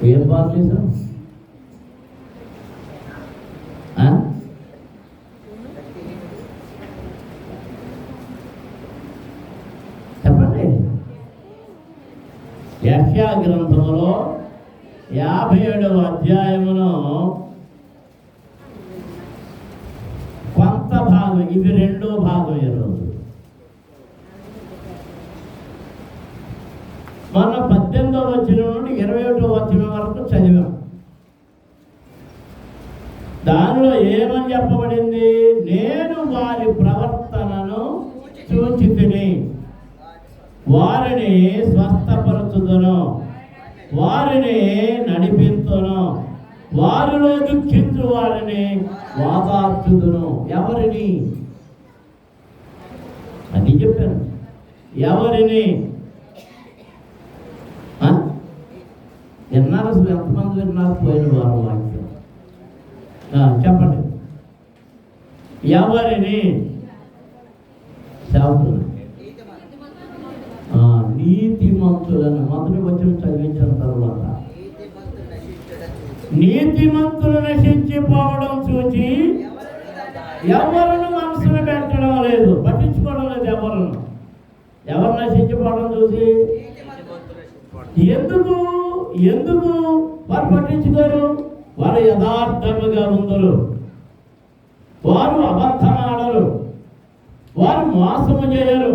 ఏం బాగు చేశాం? చెప్పండి. యెషయా గ్రంథములో 57వ అధ్యాయమును కొంత భాగం, ఇది రెండో భాగం. ఈరోజు మన 18వ వచనం నుండి 21వ వచనం వరకు చదివాం. దానిలో ఏమని చెప్పబడింది? నేను వారి ప్రవర్తనను చూచితిని, వారిని స్వస్థపరచుదును, వారిని నడిపించును, వారిలో దుఃఖించు వారిని వాదార్చుదును. ఎవరిని? అది చెప్పాను. ఎవరిని విన్నారు? అసలు ఎంతమంది విన్నారు? పోయిన వారు వాక్యం చెప్పండి. ఎవరిని? సేవకులు, నీతిమంతులను మొదటి వచనం చదివించిన తర్వాత, నీతిమంతులు నశించిపోవడం చూచి ఎవరును మనసును పెట్టడం లేదు, పట్టించుకోవడం లేదు. ఎవరు నశించిపోవడం చూసి ఎందుకు వారు పట్టించుకోరు? వారు యథార్థముగా ఉందరు, వారు అబద్ధమాడరు, వారు మోసము చేయరు,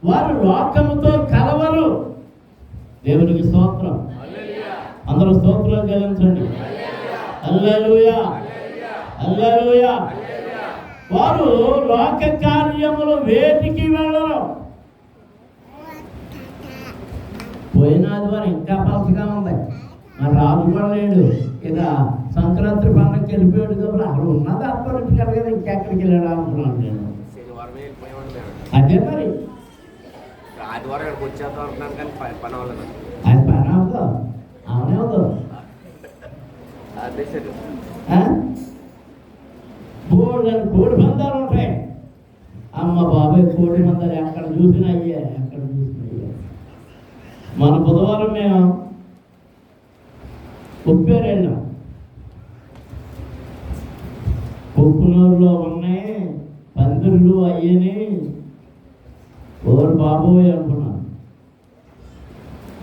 వారు లోకముతో కలవరు. దేవునికి స్తోత్రం. అందరూ స్తోత్రాలు చెల్లించండి. హల్లెలూయా, హల్లెలూయా. వారు లోక కార్యములు వేటికి వెళ్ళరు. పోయిన ఆదివారం ఇంకా పలసగా ఉంది. మరి రాజు కూడా లేడు. ఇక సంక్రాంతి పండుగకి వెళ్ళిపోయాడు కాబట్టి అక్కడ ఉన్నది అప్పటికి కదా, ఇంకెక్కడికి వెళ్ళాడు అనుకున్నాను నేను. అదే మరి ఆదివారం వచ్చేద్దాం అంటున్నాను కానీ పని అవ్వలేదు. అది పని అవ్వదు, అవునే అవ్వదు. కోడి పందాలు ఉంటాయి. అమ్మ బాబాయ్, కోడి పందాలు ఎక్కడ చూసినా అయ్యే, ఎక్కడ చూసినా అయ్యే. మన బుధవారం మేము ఉప్పేరు వెళ్ళాం. కుక్కునూరులో ఉన్నాయి పందిర్లు అయ్యని. ఓరు బాబోయ్ అనుకున్నాను.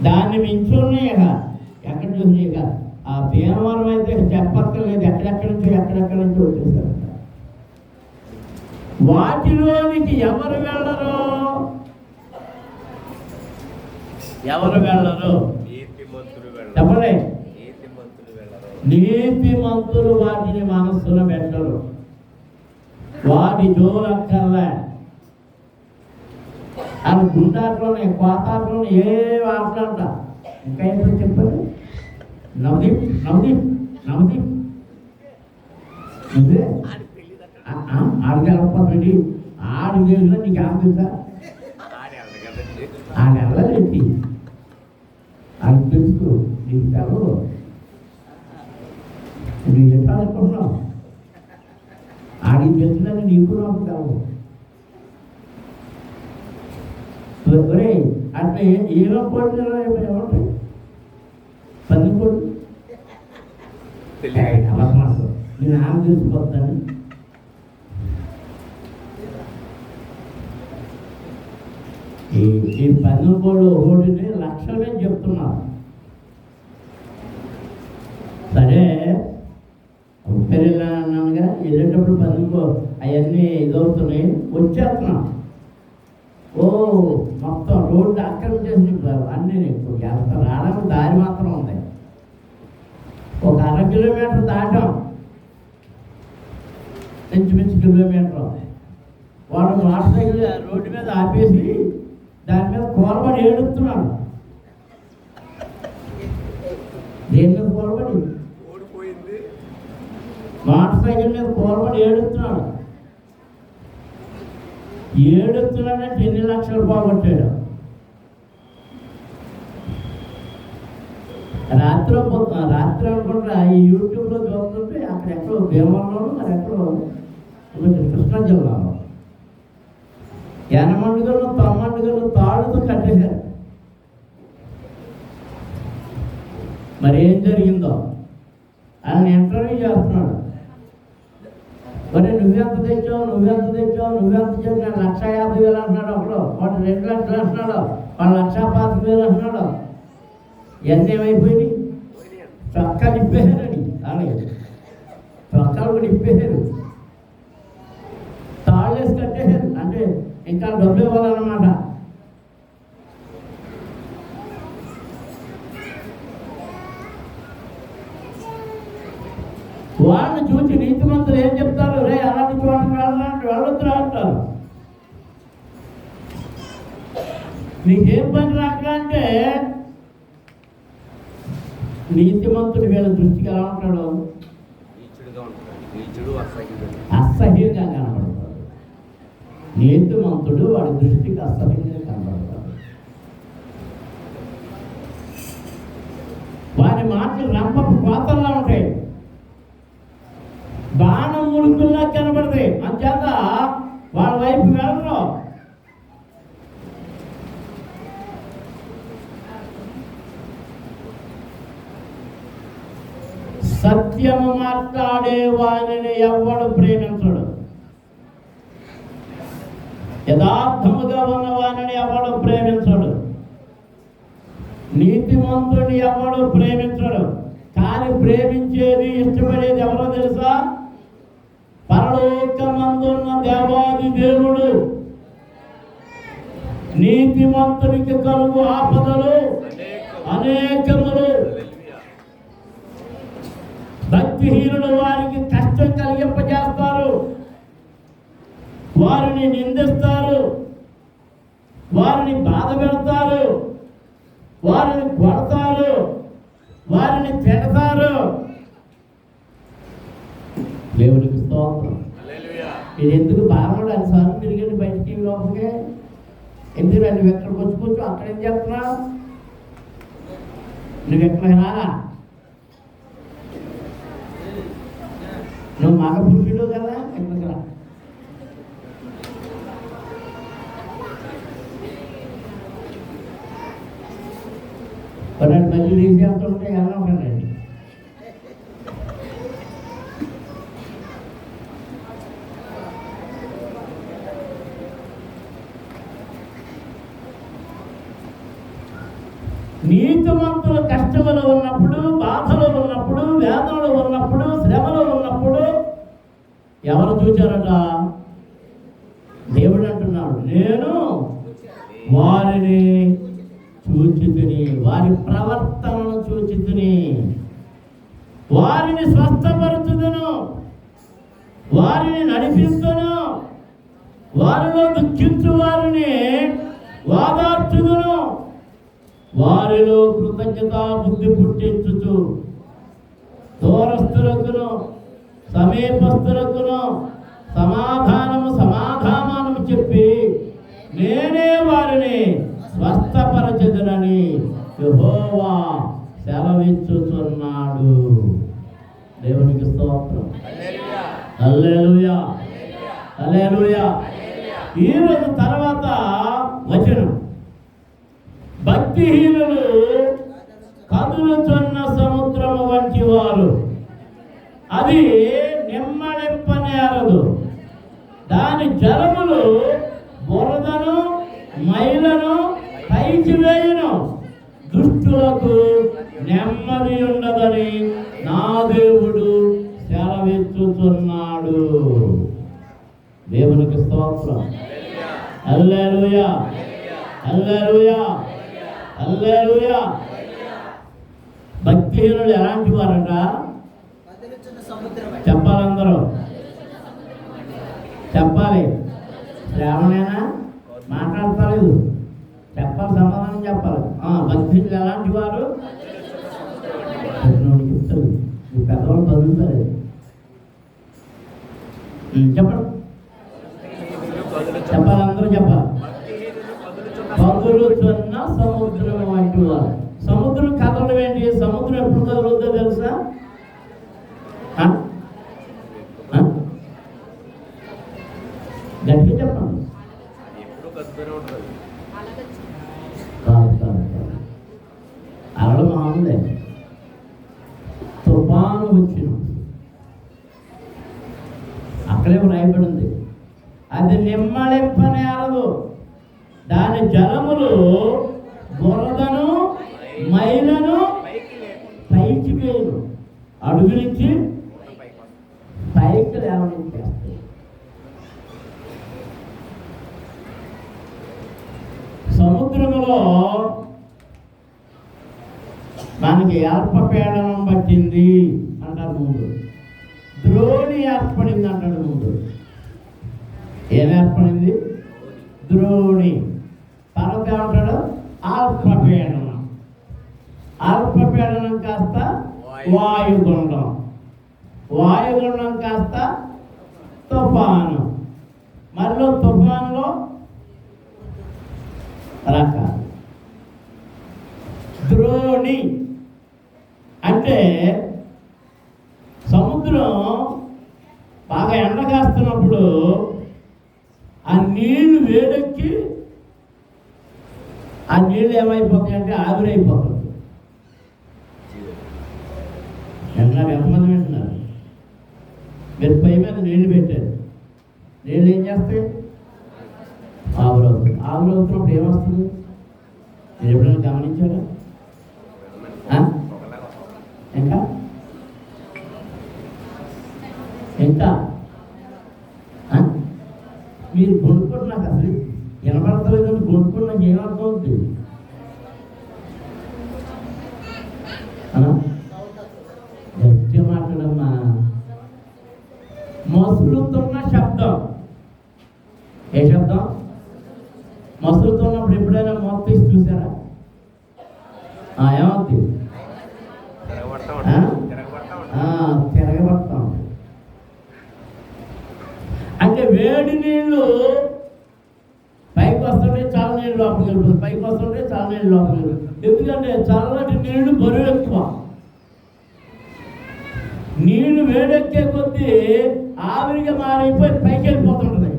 దాన్ని మించి ఉన్నాయి ఇక ఎక్కడ చూసినా. ఇక ఆ భీమవరం అయితే చెప్పక్కర్లేదు, ఎక్కడెక్కడి నుంచి వచ్చేసారు. వాటిలోనికి ఎవరు వెళ్ళరు? చెప్పలే. నీతిమంతులు వాటిని మనస్సులో పెట్టరు, వాటి జోలక్కర్లే. అది గుంటాట్లోనే, కోతాట్లోనే ఏ ఆటలంట. ఇంకా ఏంటో చెప్పండి. నవదీప్ అదే ఆడికి వెళ్ళకపోతే ఆడికి వెళ్ళినా నీకు ఆగుతుందా? ఆడి వెళ్ళలేంటి? అది తెలుసు నీకు తెలవు. నువ్వు చెప్పాలనుకుంటున్నావు. ఆడికి తెలిసిందని నీకు నాకు తెలవు. ఒరే అట్లా ఏమో పోటీలో ఏమంటాయి? పని పోటీ నేను ఆమె తీసుకొస్తాను. ఈ పన్నుకోళ్ళు ఒకటిని లక్షలే చెప్తున్నారు. సరే పెళ్ళినాగా వెళ్ళేటప్పుడు పన్నుకో అవన్నీ ఇదవుతున్నాయి, వచ్చేస్తున్నాం. మొత్తం రోడ్డు అక్రమం చేసి అన్నీ ఎంత రావడానికి దారి మాత్రం ఉంది. ఒక 1/2 కిలోమీటర్ దాటాం, ఇంచుమించు కిలోమీటర్. వాడు మోటార్ సైకిల్ రోడ్డు మీద ఆపేసి దాని మీద కూలబడి ఏడుస్తున్నాడు. దేని మీద కూలబడి? మోటార్ సైకిల్ మీద కూలబడి ఏడుస్తున్నాడు. ఏడుస్తున్నాడంటే ఎన్ని లక్షలు పోగొట్టాడు. రాత్రి అనుకుంటా ఈ యూట్యూబ్లో చూస్తుంటే అక్కడ ఎక్కడో భీమవరంలోనూ మరి ఎక్కడో కృష్ణా జిల్లాలో ఎనమండుగలు తమ్మండుగలు తాడుతో కట్టేశారు. మరి ఏం జరిగిందో ఆయన ఇంటర్వ్యూ చేస్తున్నాడు. మరి నువ్వెంత తెచ్చావు, నువ్వెంత చేసినా 1,50,000 అంటున్నాడు. ఒకడు 2,00,000 అంటున్నాడు, 1,25,000 అంటున్నాడు. ఇవన్నీ ఏమైపోయినాయి? చొక్కాలు ఇప్పేశారని అలాగే చొక్కాలు కూడా ఇప్పేశారు, తాళ్ళేసి కట్టేశారు. అంటే ఇంకా డబ్బు ఇవ్వాలన్నమాట. వాళ్ళని చూసి నీతిమంతులు ఏం చెప్తారు? రే అలాంటి చోటకి వెళ్ళొద్దురా అంటారు. నీకేం పని రాక అంటే నీతిమంతుడు వీళ్ళ దృష్టికి ఎలా ఉంటాడు? అసహ్యంగా కనబడతాడు. నీతిమంతుడు వాడి దృష్టికి అసహ్యంగా కనబడతాడు. వారి మాటలు రంపపు కోతల్లా ఉంటాయి, బాణం ముడుకుల్లా కనబడతాయి. అంచేత వాళ్ళ వైపు వెళ్ళరు. సత్యము మాట్లాడే వారిని ఎవడు ప్రేమించడు, యథార్థముగా ఉన్న వారిని ఎవడు ప్రేమించడు, నీతిమంతుడిని ఎవడు ప్రేమించడు. కానీ ప్రేమించేది, ఇష్టపడేది ఎవరో తెలుసా? పరలోకమందున్న దేవాది దేవుడు. నీతిమంతునికి కలుగు ఆపదలు అనేకములు. భక్తిహీనుడు వారికి కష్టం కలిగింపజేస్తారు, వారిని నిందిస్తారు, వారిని బాధ పెడతారు, వారిని కొడతారు, వారిని తిడతారు. దేవుడికి స్తోత్రం. ఇది ఎందుకు బాగున్నాడు? అన్నిసార్లు తిరిగండి బయటికి లోపలికి. ఎందుకు నువ్వు ఎక్కడికి వచ్చుకోవచ్చు, అక్కడేం చేస్తున్నావు? నువ్వు ఎక్కడికి రాలా? నువ్వు మగ పురుషుడు కదా, ఎక్కడికి రా. మళ్ళీ తీసేస్తుంటే ఎలా ఉండండి. నీతిమంతులు కష్టములు ఉన్నప్పుడు, బాధలు ఉన్నప్పుడు, వేదనలు ఉన్నప్పుడు, శ్రమలు ఉన్నప్పుడు ఎవరు చూచారట? దేవుడు అంటున్నాడు, నేను వారిని చూచితిని, వారి ప్రవర్తనను చూచితిని, వారిని స్వస్థపరచుదును, వారిని నడిపిస్తును, వారిలో దుఃఖించు వారిని వాదార్చుదును, వారిలో కృతజ్ఞతా బుద్ధి పుట్టించుచు దూరస్తులకును సమీపస్తులకును సమాధానము చెప్పి నేనే వారిని స్వస్థపరచెదనని యెహోవా సెలవిచ్చుచున్నాడు. దేవునికి స్తోత్రం. హల్లెలూయా, హల్లెలూయా. ఈరోజు తర్వాత వచనం, భక్తిహీనులు కదులుచున్న సముద్రము వంటి వారు, అది నిమ్మళింపనేరదు, దాని జలములు బురదను మైలను పైకి వేయును, దుష్టులకు నెమ్మది ఉండదని నా దేవుడు సెలవిచ్చుచున్నాడు. దేవునికి స్తోత్రం. హల్లెలూయా, హల్లెలూయా, హల్లెలూయా. భక్తిహీనులు ఎలాంటి వారట? చెప్పాలి, అందరూ చెప్పాలి. శ్రావణేనా మాట్లాడతలేదు, చెప్పాలి, సమాధానం చెప్పాలి. భక్తిహీనులు ఎలాంటి వారు? చెప్తారు, ఈ పెద్దవాళ్ళు చదువుతారు. చెప్పండి, చెప్పాలి, అందరూ చెప్పాలి. కదులుతున్న సముద్రం వంటి వారు. సముద్రం కదలడం ఏంటి? సముద్రం ఎప్పుడు కదులుతుందో తెలుసా? గట్టిగా చెప్పండి. అలలు మామూలే, అక్కడే రాయబడింది. అది నిమ్మళింపనేరదు, దాని జలములు బురదను మైలను పైకి వేయను, అడుగు నుంచి పైకి లేవనించేస్తాయి. సముద్రములో మనకి అల్పపీడనం పట్టింది అంటారు ముందు, ద్రోణి ఏర్పడింది అంటాడు ముందు. ఏం ఏర్పడింది? ద్రోణి. తర్వాత ఏమంటాడు? అల్పపీడనం. అల్పపీడనం కాస్త వాయుగుండం, వాయుగుండం కాస్త తుఫాను, మళ్ళీ తుఫానులో రకాలు. ద్రోణి అంటే సముద్రం బాగా ఎండ కాస్తున్నప్పుడు ఆ నీళ్లు వేడెక్కి ఆ నీళ్ళు ఏమైపోతాయి అంటే ఆవిరైపోతుంది. ఎంతమంది వింటున్నారు? మీరు పై మీద నీళ్లు పెట్టారు, నీళ్ళు ఏం చేస్తాయి? ఆవిరవుతుంది. ఆవిరవుతున్నప్పుడు ఏమొస్తుంది? మీరు ఎప్పుడైనా గమనించారా? ఇంకా ఇంకా మీరు కొనుక్కోండి. నాకు అసలు వినపడతలేదు, కొనుక్కోండి. నాకు ఏమర్థం అవుతుంది? గట్టి మాట్లాడమ్మా. మసులుతున్న శబ్దం. ఏ శబ్దం? మసులుతున్నప్పుడు ఎప్పుడైనా మొత్తం తీసి చూసారా? ఏమవుతుంది? తిరగబడతాం. అంటే వేడి నీళ్ళు పైకి వస్తుంటే చాలా నీళ్ళు లోపలికి వెళ్ళిపోతుంది, పైకి వస్తుంటే చాలా నీళ్ళు లోపలికి వెళ్ళిపోతుంది. ఎందుకంటే చల్లటి నీళ్లు బరువు ఎక్కువ. నీళ్లు వేడెక్కే కొద్దీ ఆవిరిగా మారిపోయి పైకి వెళ్ళిపోతుంటుంది.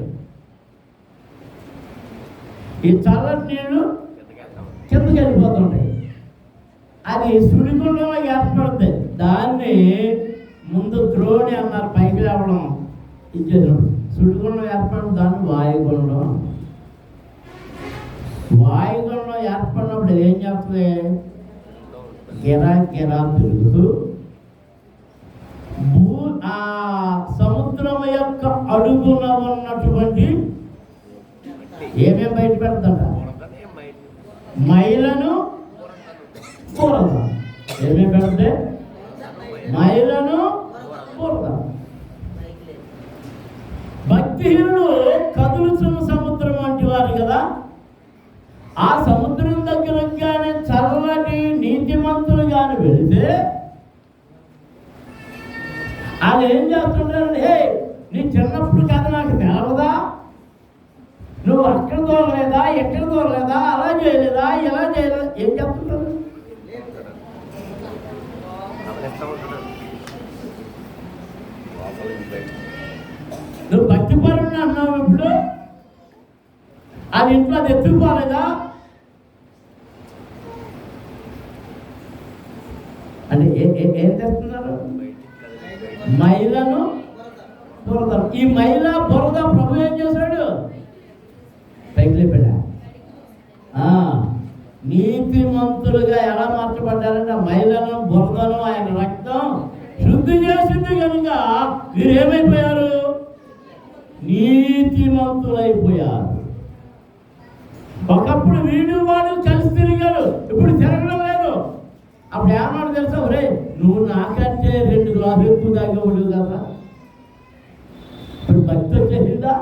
ఈ చల్లటి నీళ్లు కిందకి వెళ్ళిపోతుంటాయి. అది సుడిగుండంలో ఏర్పడుతుంది. దాన్ని ముందు ద్రోణి అన్నారు, పైకి రావడం ఇచ్చేసినప్పుడు. సుడిగుండం ఏర్పడిన దాన్ని వాయుగుండం. వాయుగుండం ఏర్పడినప్పుడు ఏం చేస్తుంది? గిరా గిరా తిరుగుతూ ఆ సముద్రం యొక్క అడుగున ఉన్నటువంటి ఏమేమి బయట పెడతాడ? మైలను బురద. ఏమేమి పెడితే? మైలను బురద. భక్తిహీనులు కదులుచున్న సముద్రం వంటి వారు కదా. ఆ సముద్రం దగ్గరకు కానీ చల్లటి నీతిమంతులు కానీ వెళితే వాళ్ళు ఏం చేస్తుంటారంటే, హే నీ చిన్నప్పుడు కథ నాకు తెలవదా? నువ్వు అక్కడ దూరలేదా, ఎక్కడ దూరలేదా, అలా చేయలేదా, ఇలా చేయలేదా? ఏం చెప్తుంటారు? నువ్వు భక్తిపరుడు అన్నావు, ఇప్పుడు అది ఇంట్లో అది ఎత్తుకుపోలేదా అంటే ఏం చేస్తున్నారు? మైలను బురద. ఈ మైల బురద ప్రభు ఏం చేశాడు? పైకి లేపాడా? నీతిమంతులుగా ఎలా మార్చబడ్డారంటే ఆ మైలను బురదను ఆయన రక్తం శుద్ధి చేసింది కనుక మీరు ఏమైపోయారు? నీతిమంతులైపోయారు. ఒకప్పుడు వీడు వాడు కలిసి తిరిగారు, ఇప్పుడు తిరగడం లేదు. అప్పుడు ఏమన్నాడు తెలుసా? ఒరే నువ్వు నాకంటే 2 గ్లాసులు ఎక్కువ తాగేవాడు కదా. ఇప్పుడు భక్తి వచ్చేసిందా?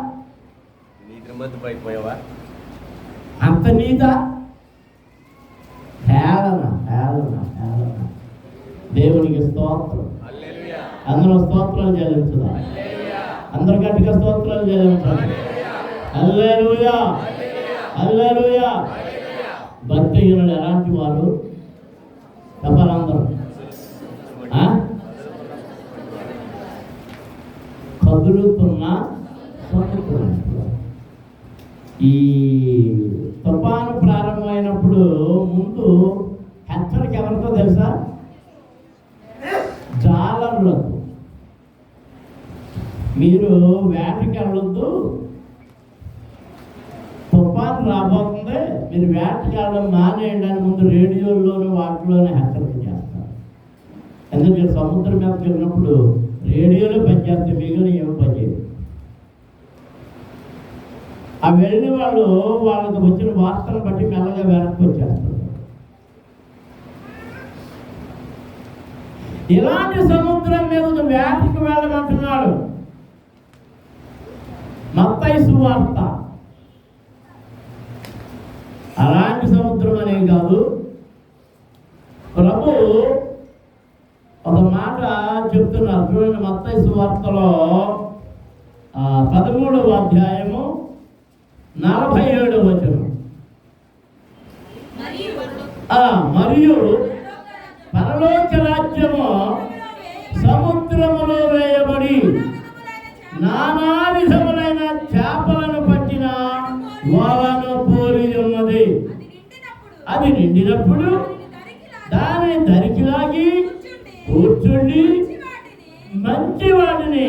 అంత నీదా? హేళన హేళన హేళన. దేవునికి స్తోత్రం. అందరూ స్తోత్రాలు చెల్లించుదా? అందరు గట్టిగా స్తోత్రాలు చెల్లించాలి. హల్లెలూయా హల్లెలూయా. భక్తిహీనులు ఎలాంటి వారు చెప్పాలందరూ? కదులుతున్న సముద్రం. ఈ తుఫాను ప్రారంభమైనప్పుడు ముందు హెచ్చరిక ఎవరితో తెలుసా? జాలరులకు. మీరు వేటకి వెళ్ళొద్దు, తుఫాను రాబోతుంది, మీరు వేటకి వెళ్ళడం మానేయండి అని ముందు రేడియోల్లోనూ వాటిలోనే హెచ్చరిక చేస్తారు. ఎందుకంటే సముద్రం మీదకి వెళ్ళినప్పుడు రేడియోలో పనిచేస్తే మిగిలిన ఏమి పనిచేయదు. ఆ వెళ్ళిన వాళ్ళు వాళ్ళకి వచ్చిన వార్తలు బట్టి మెల్లగా వెనక్కి వచ్చేస్తారు. ఇలాంటి సముద్రం మీద వేటకి వెళ్ళమంటున్నాడు మత్తయి సువార్త. అలాంటి సముద్రం అనే కాదు, ప్రభు ఒక మాట చెప్తున్నారు. చూడండి, మత్తయి సువార్తలో 13వ అధ్యాయము 47వ వచనం. మరియు పరలోక రాజ్యము సముద్రములో వేయబడి నానా విధములైన చేపలను పట్టిన వలను పోలి ఉన్నది. అది నిండినప్పుడు దానిని దరికిలాగి కూర్చుండి మంచి వాటిని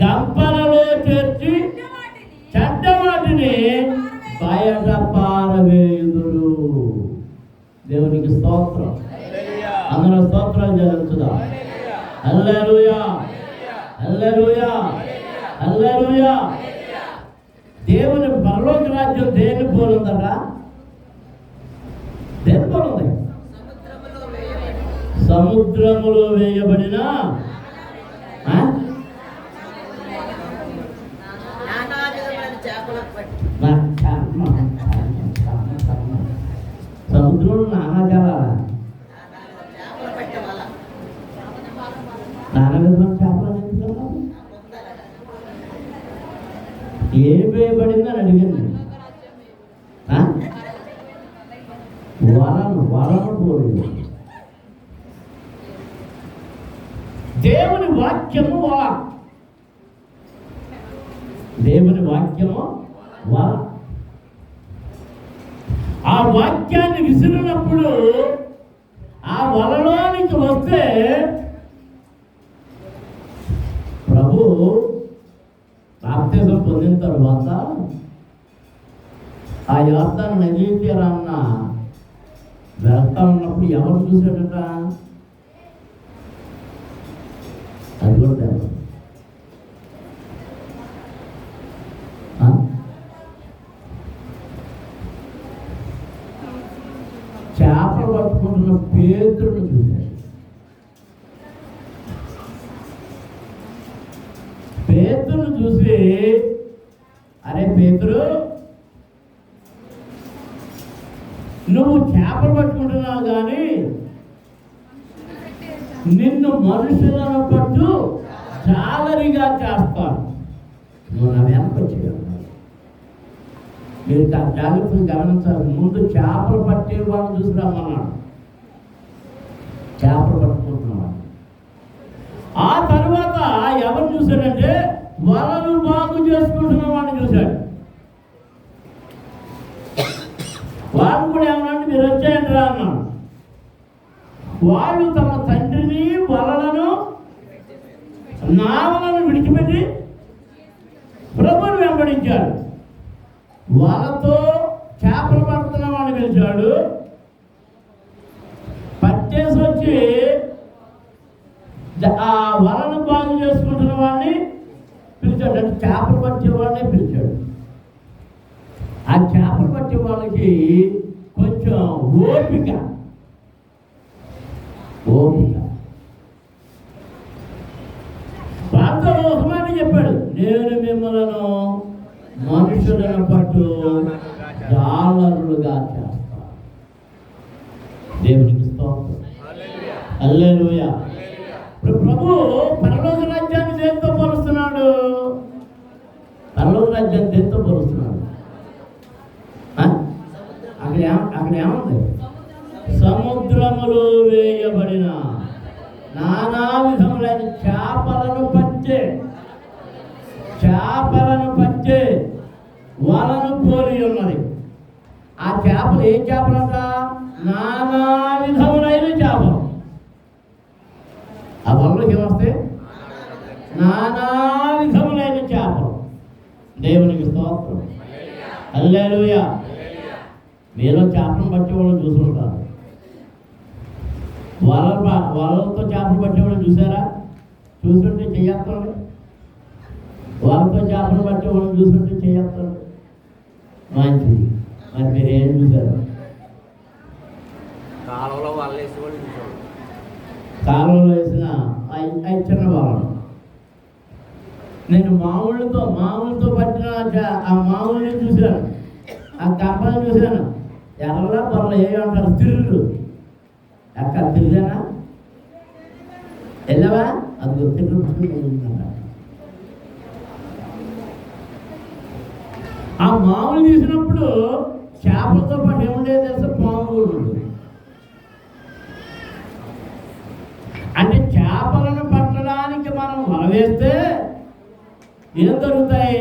గంపలలో చేర్చి చెడ్డ వాటిని బయట పారవేయుదురు. దేవునికి స్తోత్రం. అందరూ స్తోత్రం జరుగుతుందా? హల్లెలూయా, హల్లెలూయా, హల్లెలూయా. దేవుని పరలోక రాజ్యం దేని పోలుందట? దేని పోలుంది? సముద్రములో వేయబడిన సముద్రంలో నానా జలాలా? నానా విధమైన చేపలు ఏం వేయబడిందని అడిగింది. వలను పోలేదు. దేవుని వాక్యము వల, దేవుని వాక్యము వల. ఆ వాక్యాన్ని విసిరినప్పుడు ఆ వలలోనికి వస్తే ప్రభు బాప్తిజం పొందిన తర్వాత ఆ యోర్దాను నదీ తీరాన్న వెళ్తా ఉన్నప్పుడు ఎవరు చూశాడట? అది కూడా దేవ చేపలు పట్టుకుంటున్న పేతురును చూశాడు. పేతురును చూసి, అరే పేతురు, నువ్వు చేపలు పట్టుకుంటున్నావు కానీ నిన్ను మనుషులను పట్టు జాలరిగా చేస్తాను. నువ్వు నా వెనక వచ్చేయాలి. మీరు జాగ్రత్తగా గమనించాలి. ముందు చేపలు పట్టే వాళ్ళని చూసి రమ్మన్నాడు, చేపలు పట్టుకుంటున్నవాడు. ఆ తర్వాత ఎవరు చూశాడంటే వలలు బాగు చేసుకుంటున్న వాడిని చూశాడు. వాళ్ళు కూడా ఏమన్నా మీరు వచ్చేయండి రా అన్నాడు. వాళ్ళు తమ తండ్రిని వలలను నావలను విడిచిపెట్టి ప్రభువును వెంబడించాడు. వాళ్ళతో చేపలు పడుతున్న వాడిని పిలిచాడు. పట్టేసి వచ్చి ఆ వలను బాగు చేసుకుంటున్న వాడిని పిలిచాడు. అంటే చేపలు పట్టే వాడిని పిలిచాడు. ఆ చేపలు పట్టే వాళ్ళకి కొంచెం ఓపిక వాళ్ళతో ఒక మాట చెప్పాడు, నేను మిమ్మలను మనుషులను పట్టు జాలరులుగా చేస్తాను. దేవునికి స్తోత్రం. హల్లెలూయా. ప్రభు పరలోక రాజ్యాన్ని దేంతో పోలుస్తున్నాడు? పరలోక రాజ్యాన్ని దేంతో పోలుస్తున్నాడు? అక్కడ ఏముంది? సముద్రములో వేయబడిన నానా విధములైన చేపలను పట్టే వలను పోలి ఉన్నది. ఆ చేపలు ఏ చేపలంట? నానా విధములైన చేపలు. ఆ వలలోకి ఏమొస్తాయి? నానా స్తోత్రం. హల్లెలూయా. మీలో చేపలను బట్టి వాళ్ళు చూసుకుంటారు. వాళ్ళతో చేపలు పట్టేవాళ్ళు చూసారా? చూస్తుంటే చెయ్యొస్తుంది. వాళ్ళతో చేపలు పట్టేవాళ్ళని చూస్తుంటే చెయ్యొస్తుంది. మంచిది. మరి మీరు ఏం చూసారు? కాలంలో వాళ్ళు వేసేవాళ్ళు చూసాడు. కాలంలో వేసిన ఐదు చిన్న బాగుంది. నేను మామూలుతో పట్టిన ఆ మామూలుని చూశాను, ఆ కప్పని చూశాను. ఎర్రలా పొరలు ఏమి అంటారు? తిరుగు. అక్కడ తిరిగానా? వెళ్ళవా? అది తిరుగుతుందంట. ఆ మామూలు తీసినప్పుడు చేపలతో పాటు ఏముండేది తెలుసా? పాము కూడా ఉంటుంది. అంటే చేపలను పట్టడానికి మనం వల వేస్తే ఏం దొరుకుతాయి?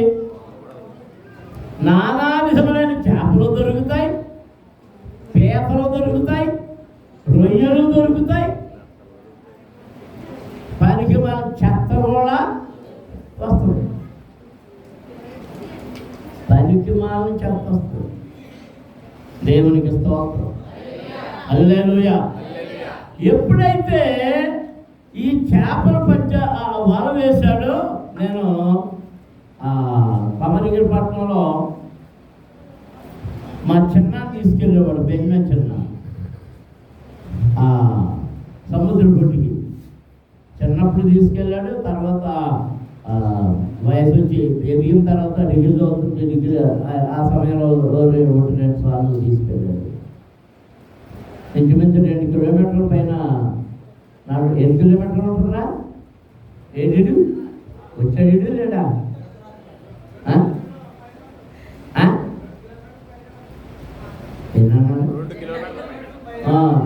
నానా విధములైన చేపలు దొరుకుతాయి, పీతలు దొరుకుతాయి, రొయ్యలు దొరుకుతాయి, పనికి మన చెత్త కూడా వస్తుంది. పనికి మాలని చెత్త వస్తుంది. దేవునికి స్తోత్రం. హల్లెలూయా. ఎప్పుడైతే ఈ చేపలు పట్ట వల వేశాడో, నేను కమరిగిరి పట్టణంలో మా చిన్న తీసుకెళ్ళేవాడు, బెంగ చిన్న సముద్ర పొట్టికి చిన్నప్పుడు తీసుకెళ్ళాడు. తర్వాత వయసు వచ్చి ఎదిగిన తర్వాత డిగ్రీ చదువుతుంటే డిగ్రీ ఆ సమయంలో 1-2 సార్లు తీసుకెళ్ళాడు. ఇంచుమించు 2 కిలోమీటర్ల పైన 8 కిలోమీటర్లు ఉంటుందా? ఏంటి వచ్చాడు లేడా?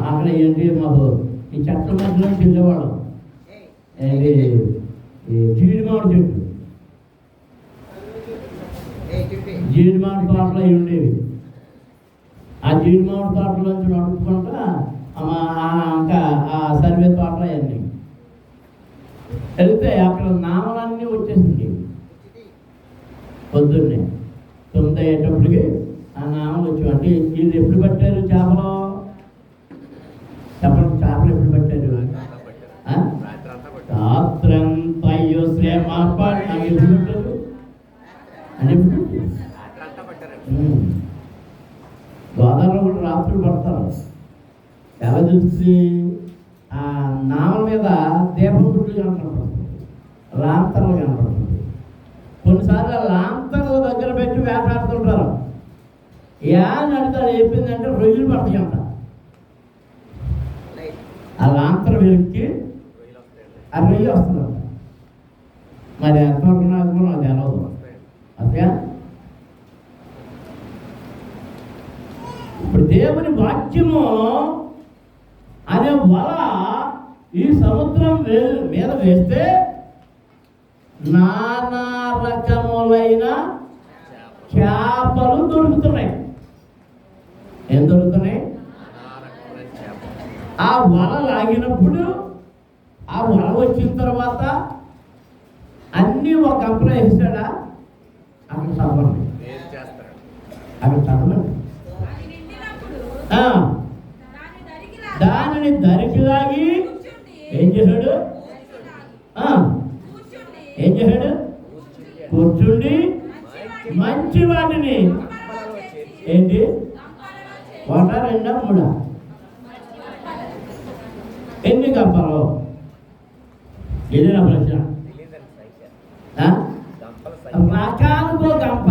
అక్కడ ఏంటి మాకు ఈ చెట్ల మధ్యలో వెళ్ళేవాళ్ళం. ఏంటి జీడి మామిడి చెట్టు, జీడి మామిడి తోటలు అవి ఉండేవి. ఆ జీడి మామిడి తోటలోంచి నడుపుకుంటా ఇంకా ఆ సర్వే తోటలు అవన్నీ వెళితే అక్కడ నామలన్నీ వచ్చేసింది. పొద్దున్నే 9 అయ్యేటప్పటికి ఆ నామలు వచ్చి, అంటే వీళ్ళు ఎప్పుడు పట్టారు చేపలు? చెప్పండి, చేపలు ఎప్పుడు పట్టారు? రాత్రంతా అయ్యో శ్రేమ ఎప్పుడు పట్టారు అని గోదావరిలో కూడా రాత్రులు పడతారు. ఎలా చూసి ఆ నామల మీద దీపం గుడ్లు కనపడుతుంది, లాంతర్లు కనపడుతుంది. కొన్నిసార్లు లాంతర్ల దగ్గర పెట్టి వేటాడుతుంటారు. అని అడుగుతారు, చెప్పిందంటే రొయ్యలు పడతాయి అంట. ఆ లాంతర్ వెలికి ఆ రొయ్య వస్తుందంట. మరి ఎంతవరకు నాకు అది తెలవదు. అంతే. ఇప్పుడు దేవుని వాక్యము అనే వల ఈ సముద్రం మీద వేస్తే నానా రకములైన చేపలు దొరుకుతున్నాయి. ఏం దొరుకుతున్నాయి? ఆ వల లాగినప్పుడు ఆ వల వచ్చిన తర్వాత అన్నీ ఒక కంపలో వేస్తాడా? అక్కడ చదవండి, అక్కడ చదవండి. దానిని దరికిలాగి ఏం చేశాడు? ఏం చేశాడు? కూర్చుండి మంచి వాటిని ఏంటి 1, 2, 3 ఎన్ని గంపలు? ఇది నా ప్రశ్న. రకానికో గంప.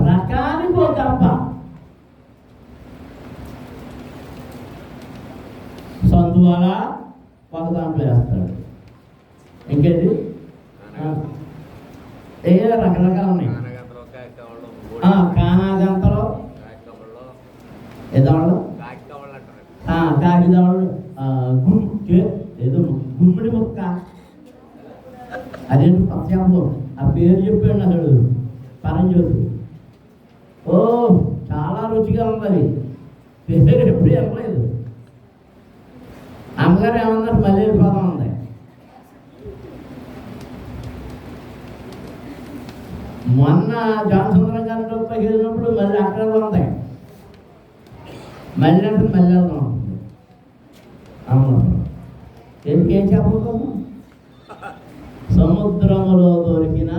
రకానికో గంప. సందువల ఒక దాంట్లో వేస్తాడు. ఇంకేంటి? ఏ రకరకాలు ఉన్నాయి. కానాగంతలు, ఏదవాళ్ళు కాగిదవాళ్ళు, ఏదో గుమ్మిడి ముక్క, అదేంటి పచ్చంలో ఆ పేరు చెప్పాడు అసలు పరంజ్యోతి. ఓ చాలా రుచిగా ఉంది. పేరు ఎప్పుడు చెప్పలేదు. అమ్మగారు ఏమన్నారు? మళ్ళీ పదం ఉంది. మొన్న జాన్సంద్రం గారిలోకి వెళ్ళినప్పుడు మళ్ళీ అక్కడ ఉంది, మళ్ళీ అంటే మళ్ళీ వెళ్దాం ఉంటుంది. అవును, ఎందుకు ఏం చెప్పదు? సముద్రములో దొరికిన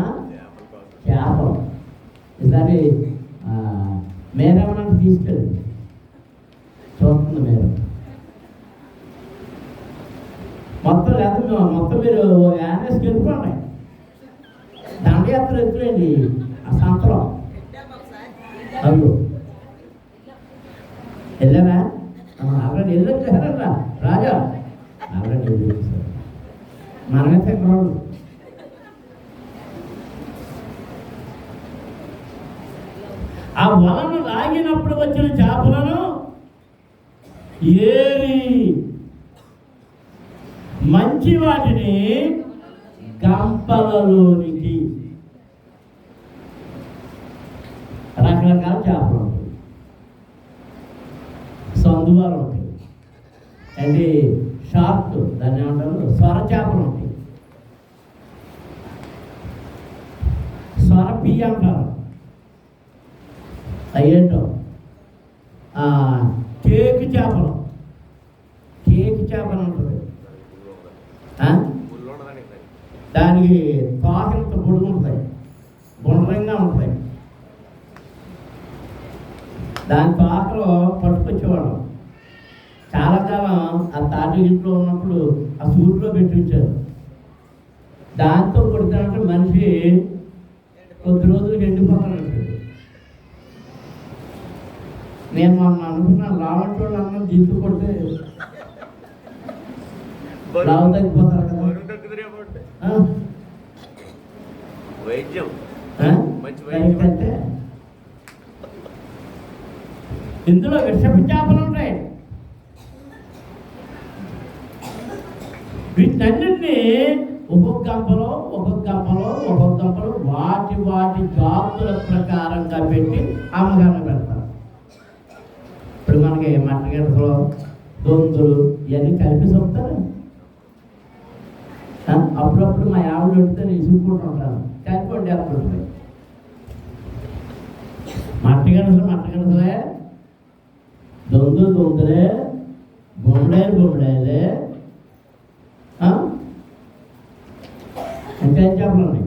చేపలు. ఈసారి మేరేమన్నా తీసుకెళ్ళి చూస్తుంది మీరు మొత్తం, లేదా మొత్తం మీరు యానేస్కి వెళ్ళిపోండి. దండయాత్ర ఎత్తులేండి ఆ సంతలో. అయ్యో వెళ్ళారా? ఆల్రెడీ వెళ్ళొచ్చారా రాజా? ఆల్రెడీ వెళ్ళొచ్చారు. మనమైతే ఎక్కడ ఆ వలను లాగినప్పుడు వచ్చిన చేపలను ఏరి మంచి వాటిని గంపలలోనికి, రకరకాల చేపలు ఉంటాయి, సందువాలు ఉంటాయి, అంటే షార్క్, దాన్ని ఏమంటారు, స్వర చేపలు ఉంటాయి, స్వర పియ్య అంటారు. అయ్యేంటో కేక్ చేపలు, కేక్ చేపలు ఉంటుంది. దానికి తోకంత పొడుగు ఉంటాయి, గుండ్రంగా ఉంటాయి. దాని తోకలో పట్టుకొచ్చేవాళ్ళం. చాలా కాలం ఆ తాటి ఇంట్లో ఉన్నప్పుడు ఆ సూర్యులో పెట్టించారు. దాంతో కొడుతానంటే మనిషి కొద్ది రోజులు ఎండిపోతానంటాడు. నేను మొన్న అనుకున్నాను, లావంటోళ్ళు అన్నం దీంతో కొడితే లావు తగ్గిపోతారు కదా. అంటే ఇందులో విషపు చేపలు ఉంటాయి. వీటన్నింటినీ ఒక్కొక్క గంపలో వాటి జాతుల ప్రకారంగా పెట్టి అమ్మగారిని పెడతారు. ఇప్పుడు మనకి మట్టగడ్డలు, దొంతులు ఇవన్నీ కలిపి చెప్తారు. అప్పుడప్పుడు మా ఆవిడ వండితే నేను ఇసుకుంటూ ఉంటాను, కలిపి వండేస్తుంటాయి. మట్టగడ్డలే, దొంతులే, గుమ్మడాయలే, అంటే ఏం చెప్పాలి?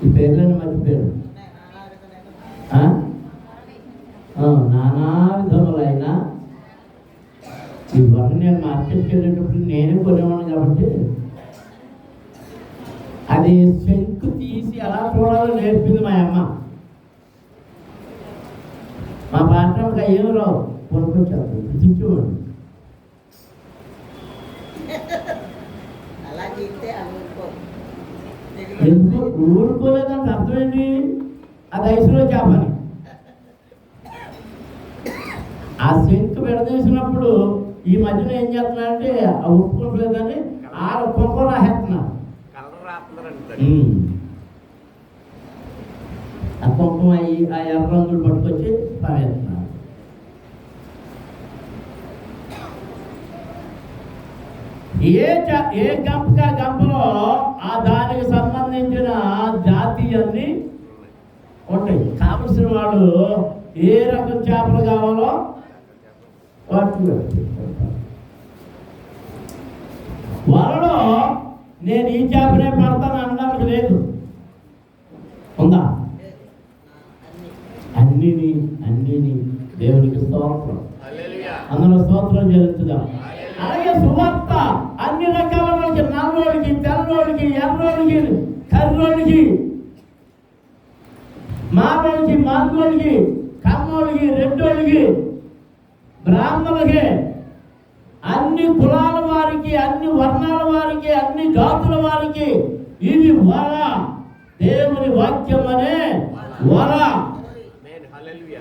ఈ పేర్లని మర్చిపోయారు. నానా విధములైన ఇవన్నీ నేను మార్కెట్కి వెళ్ళేటప్పుడు నేనే కొనేవాడిని కాబట్టి అది శంకు తీసి ఎలా చూడాలో నేర్పింది మా అమ్మ. మా పాత్రకి ఏమి రావు, కొనుక్కొచ్చారు, తెచ్చేవాడు. ఎందుకు ఊరుకోలేదంటే అర్థం ఏంటి? అది ఐసులో చేపని. ఆ శంకు విడదీసినప్పుడు ఈ మధ్యన ఏం చేస్తున్నారంటే ఆ ఒప్పుకోలేదని ఆ కుక్క రాసేస్తున్నారు. ఆ కుంకుమ ఆ ఎర్ర రంగులు పట్టుకొచ్చి పారేస్తున్నారు. ఏ గంపలో ఆ దానికి సంబంధించిన జాతీయాన్ని ఉంటాయి. కావలసిన వాళ్ళు ఏ రకం చేపలు కావాలో వాటిని వలలో నేను ఈ చేపనే పడతాను అనడానికి లేదు. ఉందా? అన్నిని దేవునికి స్తోత్రం, అందులో స్తోత్రం చెల్లించుదాం. అలాగే సువార్త అన్ని రకాల వాళ్ళకి, నల్లోడికి, తెల్లోడికి, ఎర్రోడికి, కర్రోడికి, మారోడికి, మార్గోడికి, కమ్మోడికి, రెడ్డోడికి, బ్రాహ్మణులకి, అన్ని కులాల వారికి, అన్ని వర్ణాల వారికి, అన్ని జాతుల వారికి ఇది వర. దేవుని వాక్యం అనే వర.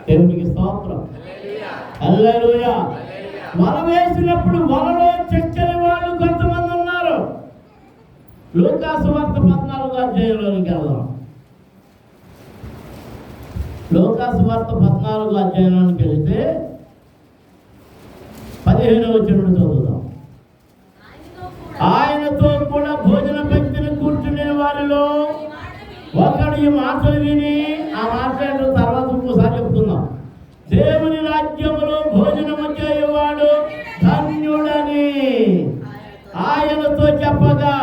దేవునికి స్తోత్రం. హల్లెలూయా. వల వేసినప్పుడు వలలో చెక్కని వాళ్ళు కొంతమంది ఉన్నారు. లూకా సువార్త 14వ అధ్యాయంలోనికి వెళ్దాం. లూకా సువార్త 14వ అధ్యాయంలోనికి వెళితే 15వ వచనం చదువుదాం. ఆయనతో కూడా భోజన పంక్తిని కూర్చునే వారిలో ఒకడు ఇప్పుడు ఈ మాటలు విని ఆ మాట్లాడిన తర్వాత ఇంకోసారి చెప్తున్నాం. దేవుని రాజ్యములో భోజనము చేయువాడు ధన్యుడని ఆయనతో చెప్పగా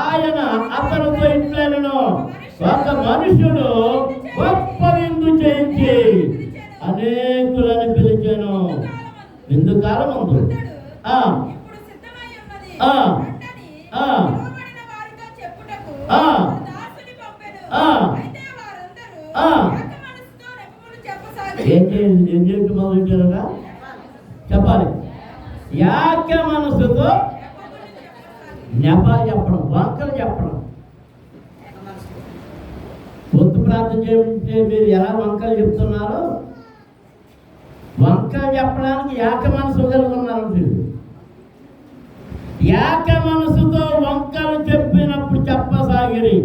ఆయన అతనితో ఇట్లనెను, ఒక మనుషుడు గొప్ప విందు చేయించి అనేకులను పిలిచాను. విందు కాలం ఉంది. ఏం చేసి మొదలుపెట్టారట చెప్పాలి. యాక మనసుతో నెపాలు చెప్పడం, వంకలు చెప్పడం. పొత్తు ప్రార్థన చేస్తే మీరు ఎలా వంకలు చెప్తున్నారో, వంకలు చెప్పడానికి యాక మనసు కలిగి ఉన్నారు. యాక మనసుతో వంకలు చెప్పినప్పుడు చెప్పసాగిరి.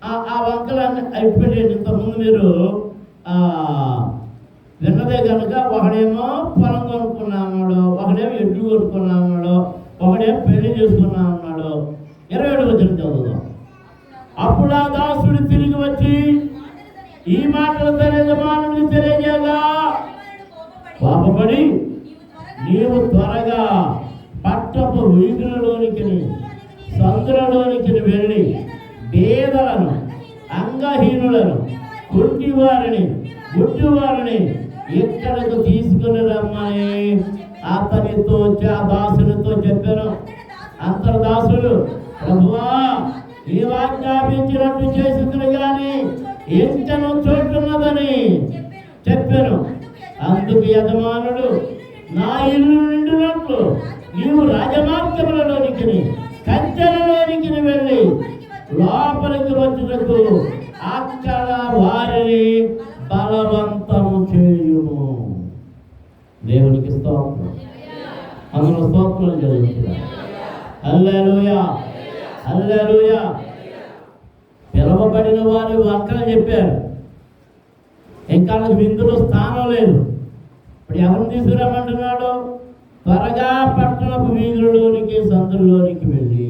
ఆ వంకలన్నీ అయిపోయాడు. ఇంతకుముందు మీరు విన్నదే కనుక ఒకడేమో పొలం కొనుక్కున్నాడు, ఒకడేమో ఎడ్లు కొనుక్కున్నాడు, ఒకడేమో పెళ్లి చేసుకున్నా ఉన్నాడు. 27వ వచనం చదువుదాం. అప్పుడు ఆ దాసుడు తిరిగి వచ్చి ఈ మాటలు తన యజమానుడికి తెలియజేయగా కోపపడి, నీవు త్వరగా పట్టపు వీధులలోనికి సందులలోనికి వెళ్ళి పేదలను, అంగహీనులను, కుంటివారిని, గుడ్డివారిని ఇక్కడకు తీసుకుని రమ్మని అతనితో ఆ దాసునితో చెప్పాను. అంతర్దాసుడు, ప్రభువా నీవు ఆజ్ఞాపించినట్టు చేసింది కానీ ఇంకను చోటున్నదని చెప్పాను. అందుకు యజమానుడు, నా ఇల్లు నిండినట్లు నీవు రాజమార్గములలోనికి కంచెలలోనికి వెళ్ళి లోపలికి వచ్చుటకు అక్కడ వారిని బలవంతము చేయుము. దేవునికి స్తోత్రం. అందులో స్తోత్రం జరుగుతుంది. హల్లెలూయా, హల్లెలూయా. పిలవబడిన వారు వంకలు చెప్పారు. ఇంకా విందులో స్థానం లేదు. ఇప్పుడు ఎవరిని తీసుకురమ్మంటున్నాడు? త్వరగా పట్టణపు వీధులలోనికి సందుల్లోనికి వెళ్ళి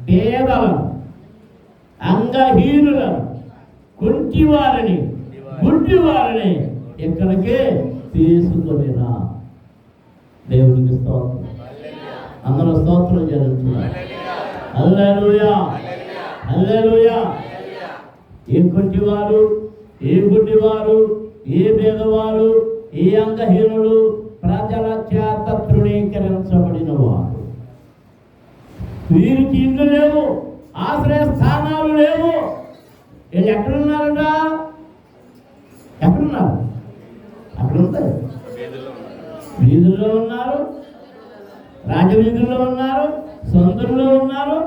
పేదలను, అంగహీనులను, కుంటివారిని, గుడ్డివారిని ఇక్కడికే తీసుకొని రా. దేవునికి స్తోత్రం. అందరూ స్తోత్రం జరుగుతున్నారు. హల్లెలూయా, హల్లెలూయా. ఏ కుంటివారు, ఏ గుడ్డివారు, ఏ పేదవారు, ఏ అంగహీనులు ప్రజల చేత తృణీకరించబడిన వారు. వీరికి ఇల్లు లేవు, ఆశ్రయ స్థానాలు లేవు. వీళ్ళు ఎక్కడున్నారట? ఎక్కడున్నారు? అక్కడ ఉంటారు. వీధుల్లో ఉన్నారు, రాజవీధుల్లో ఉన్నారు, సొంతల్లో ఉన్నారు,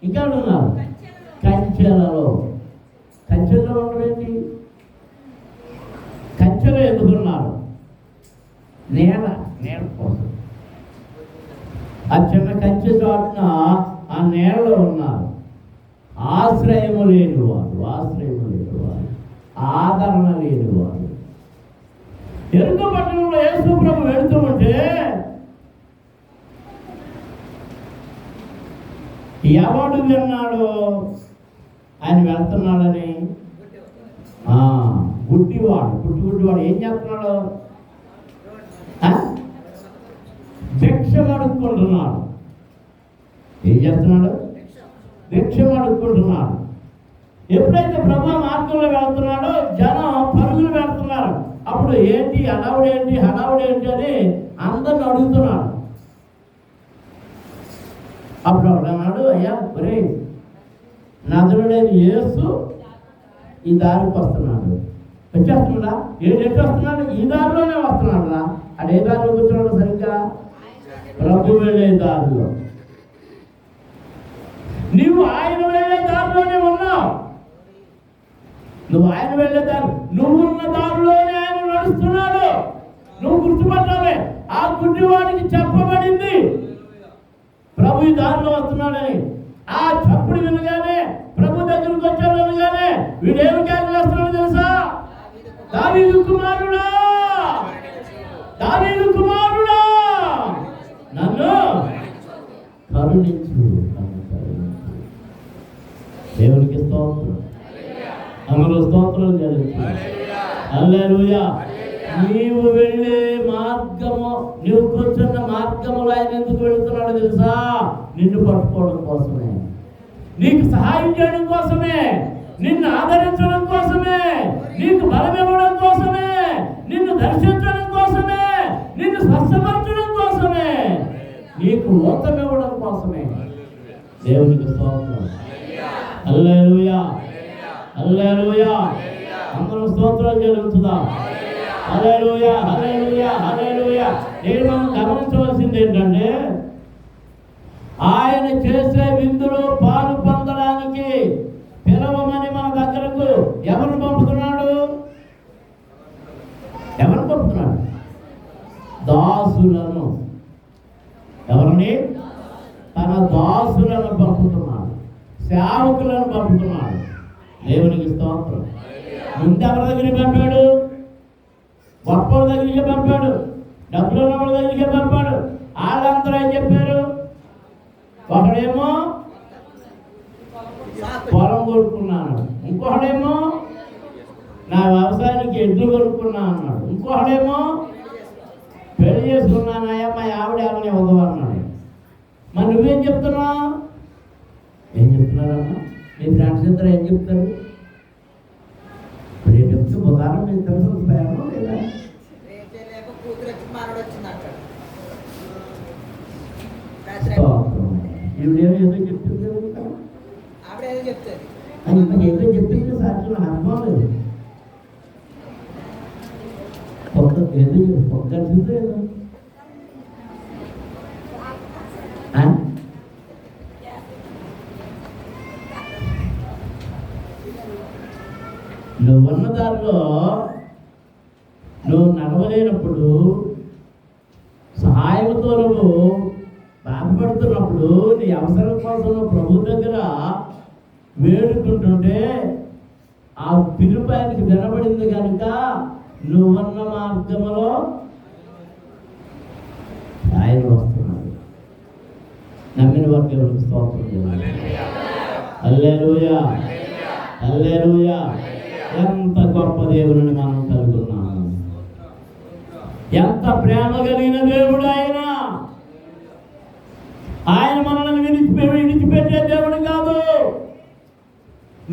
ఇక్కడ ఉన్నారు. కంచెలలో. కంచెల్లో ఉండవేంటి? కంచెలో ఎందుకున్నారు? నీడ కోసం. ఆ చిన్న కంచె చాటున ఆ నీడలో ఉన్నారు. ఆశ్రయము లేని వారు, ఆశ్రయము లేని వారు, ఆదరణ లేని వారు. ఎరుక పట్టణంలో యేసు ప్రభు వెళుతూ ఉంటే ఎవడు విన్నాడో ఆయన వెళ్తున్నాడని? గుడ్డివాడు, గుడ్డివాడు ఏం చేస్తున్నాడు? భిక్ష అడుక్కుంటున్నాడు. ఏం చేస్తున్నాడు? భిక్ష అడుక్కుంటున్నాడు. ఎప్పుడైతే ప్రభు మార్గంలో వెళ్తున్నాడో జనం పరుగులు వెళ్తున్నారు. అప్పుడు ఏంటి హడావుడేంటి, హడావుడేంటి అని అందరిని అడుగుతున్నాడు. అప్పుడు అన్నాడు, అయ్యా ఒరే, నజరుడైన యేసు ఈ దారికి వస్తున్నాడు. వచ్చేస్తున్నాడా? ఎటు వస్తున్నాడు? ఈ దారిలోనే వస్తున్నాడు రా. అడే దారిలో కూర్చున్నాడు సరిగ్గా? ప్రభు వెళ్ళే దారిలో. నువ్వు ఆయన వెళ్ళే దారిలోనే ఉన్నావు. నువ్వు ఆయన వెళ్ళే దారి, నువ్వున్న దారిలోనే ఆయన నడుస్తున్నాడు. నువ్వు గుర్తుపట్టాలి. ఆ గుడ్డివాడికి చెప్పబడింది ప్రభు ఈ దారిలో వస్తున్నాడని. ఆ చప్పుడు వినగానే, ప్రభు దగ్గరకు వచ్చాడు అనగానే వీడేమి కేకలు వేస్తున్నాడు తెలుసా? దావీదు కుమారుడా, దావీదు కుమారుడా, నన్ను కరుణించు. దేవునికి స్తోత్రం. స్తోత్రం జరుగుతుంది. హల్లెలూయా. నీవు వెళ్ళే మార్గము, నీవు కూర్చున్న మార్గములో ఆయన ఎందుకు వెళుతున్నాడు తెలుసా? నిన్ను పట్టుకోవడం కోసమే, నీకు సహాయం చేయడం కోసమే, నిన్ను ఆదరించడం కోసమే, నీకు బలం ఇవ్వడం కోసమే, నిన్ను దర్శించడం కోసమే, నిన్ను స్వస్థపరచడం కోసమే, నీకు ఊతం ఇవ్వడం కోసమే. దేవునికి స్తోత్రం. హల్లెలూయా, హల్లెలూయా. అందరూ స్తోత్రాలు జరుగుతుందా? హల్లెలూయా, హల్లెలూయా, హల్లెలూయా. నేను మనం గమనించవలసింది ఏంటంటే, ఆయన చేసే విందులో పాలు పొందడానికి పిలవమని మన దగ్గరకు ఎవరు పంపుతున్నాడు? ఎవరు పంపుతున్నాడు? దాసులను. ఎవరిని? తన దాసులను పంపుతున్నాడు, సేవకులను పంపుతున్నాడు. దేవునికి స్తోత్రం. ముందు ఎవరి దగ్గరికి పంపాడు? గొప్పల దగ్గరికి పంపాడు, డబ్బులు ఉన్న వాళ్ళ దగ్గరికి పంపాడు. వాళ్ళందరూ ఏం చెప్పారు? ఒకడేమో పొలం కొనుక్కున్నాను, ఇంకొకడేమో నా వ్యవసాయానికి ఎడ్లు కొనుక్కున్నా అన్నాడు, ఇంకొకడేమో పెళ్లి చేసుకున్నానయ్యా మా ఆవిడ ఏమని ఇవ్వదు అన్నాడు. మరి నువ్వేం చెప్తున్నావు? ఏం చెప్తున్నారమ్మా? మీ ఫ్రెండ్స్ ఇద్దరు ఏం చెప్తారు? ఇప్పుడు ఏం చెప్తే ఉదాహరణ మీకు తెలుసు ప్రయాణం లేదా? ఈవిడేమో ఏదో చెప్తుంది కదా, ఏదో చెప్పింది సాక్షి నాకు అర్థం లేదు. ఏదో పొద్దుందో ఏదో నువ్వున్న దారిలో నువ్వు నడవలేనప్పుడు, సహాయంతో నువ్వు బాధపడుతున్నప్పుడు, నీ అవసరం కోసం నువ్వు ప్రభు దగ్గర వేడుకుంటుంటే ఆ పిలుపు ఆయనకి వినబడింది కనుక నువ్వన్న మార్గంలో ఆయన వస్తున్నాడు. నమ్మిన వారికి స్తోత్రం చేయాలి. హల్లెలూయా, హల్లెలూయా. ఎంత గొప్ప దేవుని మనం కలుగున్నాము, ఎంత ప్రేమ కలిగిన దేవుడు ఆయన. ఆయన మనల్ని విడిచిపెట్టే దేవుడు కాదు.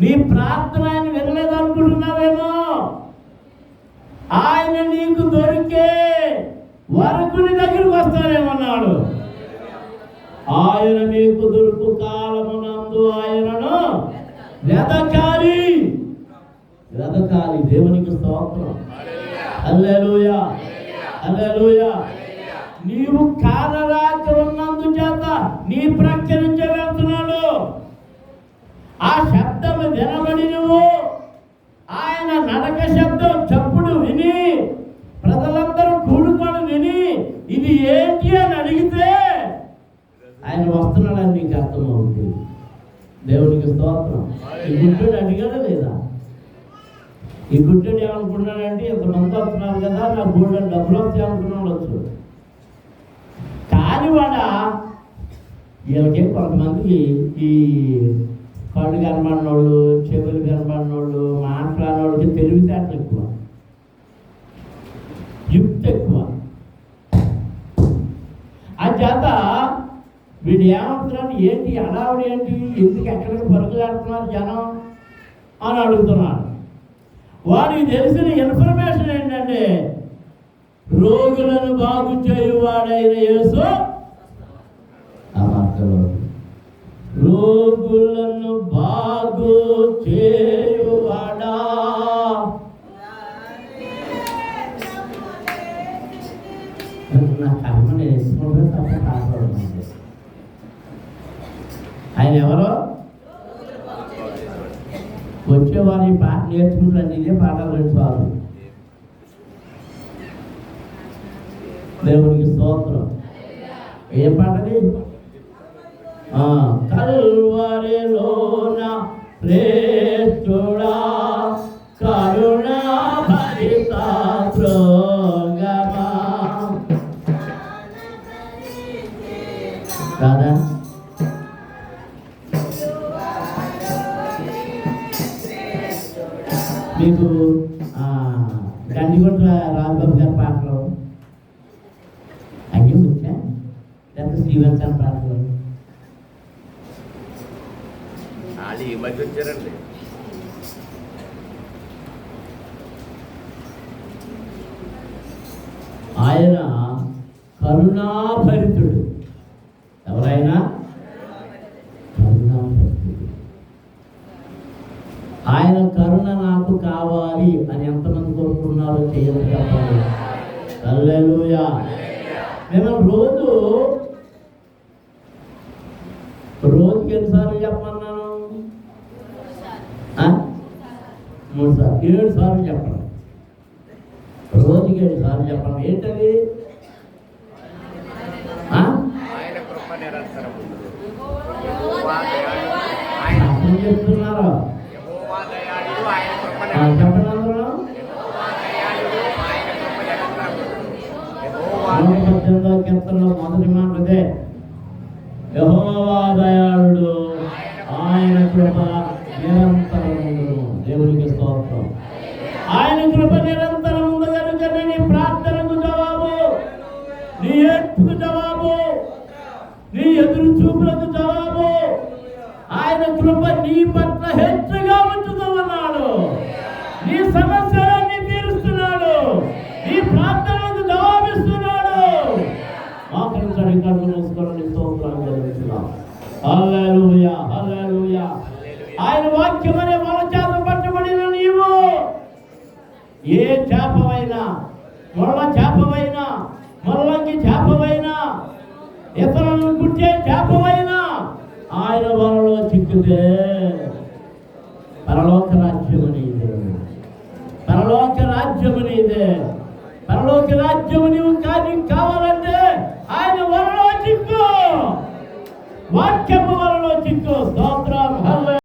నీ ప్రార్థన ఆయన వినలేదనుకుంటున్నావేమో. ఆయన నీకు దొరికే వరకు నీ దగ్గరికి వస్తానేమన్నాడు. ఆయన నీకు దొరుకు కాలమునందు ఆయనను వెదకాలి, వెదకాలి. దేవునికి స్తోత్రం. హల్లెలూయా, హల్లెలూయా. నీవు కానరాక ఉన్నందు చేత నీ ప్రక్క నుంచే వెళ్తున్నాడు. ఆ శబ్దం వినబడి నువ్వు ఆయన నడక శబ్దం చప్పుడు విని, ప్రజలందరూ కూడుకొని విని ఇది ఏంటి అని అడిగితే ఆయన వస్తున్నాడని నీకు అర్థమవుతుంది. దేవునికి స్తోత్రం. ఈ గుడ్డుడు అడిగాడా లేదా? ఈ గుడ్డుడు ఏమనుకున్నాడంటే, ఇంతమంది వస్తున్నారు కదా, నా గోల్డ్ డబ్బులు వస్తాయి అనుకున్నాడు వచ్చు. కానీ వీళ్ళకి కొంతమందికి ఈ కళ్ళు కనబడినోళ్ళు, చెవులు కనబడినోళ్ళు, మాట్లాడినోళ్ళకి తెలివితేటలు ఎక్కువ, యుక్తి ఎక్కువ. చేత వీడు ఏమంటున్నాడు, ఏంటి అడావుడు ఏంటి, ఎందుకు ఎక్కడికి పరుగులాడుతున్నారు జనం అని అడుగుతున్నాడు. వాడికి తెలిసిన ఇన్ఫర్మేషన్ ఏంటంటే, రోగులను బాగు చేయువాడైన యేసు రోగులను బాగు చేయువాడా. నా కర్మ నేను ఇష్టం తప్ప కాపాడు. ఆయన ఎవరో వచ్చేవారు ఈ పాట నేర్చుకుంటారు. ఇదే పాటలు 2 సార్లు. దేవునికి స్తోత్రం. ఏం పాటది? కల్వరిలోన శ్రేష్ఠుడా కరుణా భరిత శృంగమా. కాదా? మీకు రాఘబాబు గారి పాటలు అయ్యి వచ్చా లేకపోతే శ్రీవంతన్ పాటలు వాళ్ళు ఈ మధ్య వచ్చారండి. ఆయన కరుణాభరితుడు. ఎవరైనా కరుణాభరితుడు. ఆయన కరుణ నాకు కావాలి అని ఎంతమంది కోరుకున్నారో చేయాలి చెప్పండి. హల్లెలూయా. మేము రోజుకి ఎన్నిసార్లు చెప్పమన్నాను? 3 సార్లు, 7 సార్లు చెప్పండి. రోజుకి 7 సార్లు చెప్పండి. ఏంటది? ఆయన కృప నిరంతరం అర్థం చెప్తున్నారా? చెప్పండి అందరూ. 118వ కీర్తనలో మొదటి మాట అదే, యెహోవా దయాళుడు, ఆయన కృప నిరంతరం. దేవునికి స్తోత్రం. ఆయన కృప నిరంతరం ఉంది కనుక నీ ప్రార్థనకు జవాబు, నీ ఏడ్పుకు జవాబు, నీ ఎదురు చూపులకు జవాబు. ఆయన కృప నీ పట్ల హెచ్చుగా ఉంచుతామన్నాడు. నీ సమస్యలన్నీ తీరుస్తున్నాడు. నీ ప్రార్థనలకు జవాబిస్తున్నాడు. ఆఖరి కళ్ళు మూసుకోవడం స్తోత్రం జరుగుతున్నాం. హల్లెలూయా, హల్లెలూయా. ఆయన వాక్యం అనే మన చేత పట్టబడిన నీవు ఏ చేపమైనా, ముళ్ళ చేపమైనా, ముల్లంగి చేపమైనా, ఇతరులను కుట్టే చేపమైనా ఆయన వలలో చిక్కితే పరలోక రాజ్యము నీదే. పరలోక రాజ్యము నీదే. పరలోక రాజ్యము నీవు కావాలంటే